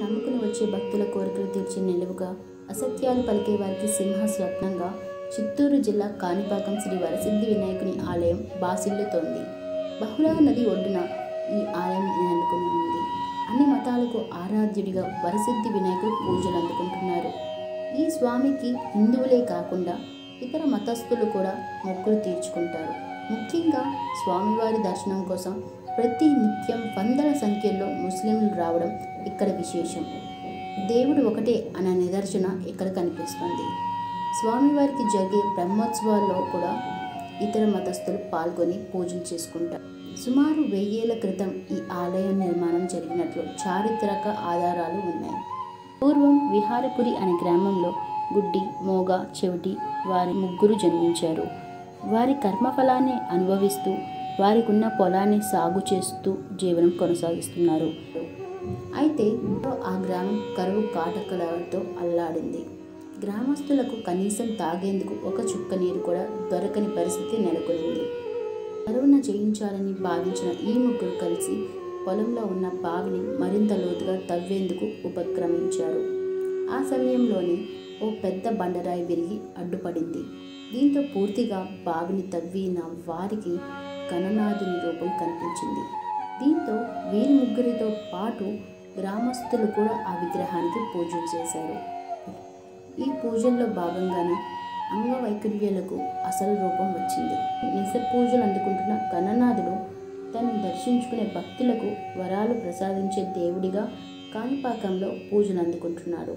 నమ్ముకుని వచ్చే భక్తుల కోరికలు తీర్చే నిలువుగా, అసత్యాలు పలికే వారికి సింహస్వప్నంగా చిత్తూరు జిల్లా కాణిపాకం శ్రీ వరసిద్ధి వినాయకుని ఆలయం బాసిల్లుతోంది. బహుళా నది ఒడ్డున ఈ ఆలయం నెలకొని ఉంది. అన్ని మతాలకు ఆరాధ్యుడిగా వరసిద్ధి వినాయకుడు పూజలు అందుకుంటున్నారు. ఈ స్వామికి హిందువులే కాకుండా ఇతర మతస్థులు కూడా మొక్కులు తీర్చుకుంటారు. ముఖ్యంగా స్వామివారి దర్శనం కోసం ప్రతి నిత్యం వందల సంఖ్యలో ముస్లింలు రావడం ఇక్కడ విశేషం. దేవుడు ఒకటే అన్న నిదర్శన ఇక్కడ కనిపిస్తుంది. స్వామివారికి జరిగే బ్రహ్మోత్సవాల్లో కూడా ఇతర మతస్థులు పాల్గొని పూజలు చేసుకుంటారు. సుమారు 1000 ఏళ్ల క్రితం ఈ ఆలయం నిర్మాణం జరిగినట్లు చారిత్రక ఆధారాలు ఉన్నాయి. పూర్వం విహారపురి అనే గ్రామంలో గుడ్డి, మోగ, చెవిటి వారి ముగ్గురు జన్మించారు. వారి కర్మఫలాన్ని అనుభవిస్తూ వారికున్న పొలాన్ని సాగు చేస్తూ జీవనం కొనసాగిస్తున్నారు. అయితే ఆ గ్రామం కరువు కాటకలతో అల్లాడింది. గ్రామస్తులకు కనీసం తాగేందుకు ఒక చుక్క నీరు కూడా దొరకని పరిస్థితి నెలకొంది. కరువును జయించాలని భావించిన ఈ ముగ్గురు కలిసి పొలంలో ఉన్న బావిని మరింత లోతుగా తవ్వేందుకు ఉపక్రమించారు. ఆ సమయంలోనే ఓ పెద్ద బండరాయి విరిగి అడ్డుపడింది. దీంతో పూర్తిగా బావిని తవ్విన వారికి గణనాథుని రూపం కనిపించింది. దీంతో వీరి ముగ్గురితో పాటు గ్రామస్తులు కూడా ఆ విగ్రహానికి పూజలు చేశారు. ఈ పూజల్లో భాగంగానే అంగవైకల్యులకు అసలు రూపం వచ్చింది. నిజ పూజలు అందుకుంటున్న గణనాథుడు తను దర్శించుకునే భక్తులకు వరాలు ప్రసాదించే దేవుడిగా కాణిపాకంలో పూజలు అందుకుంటున్నాడు.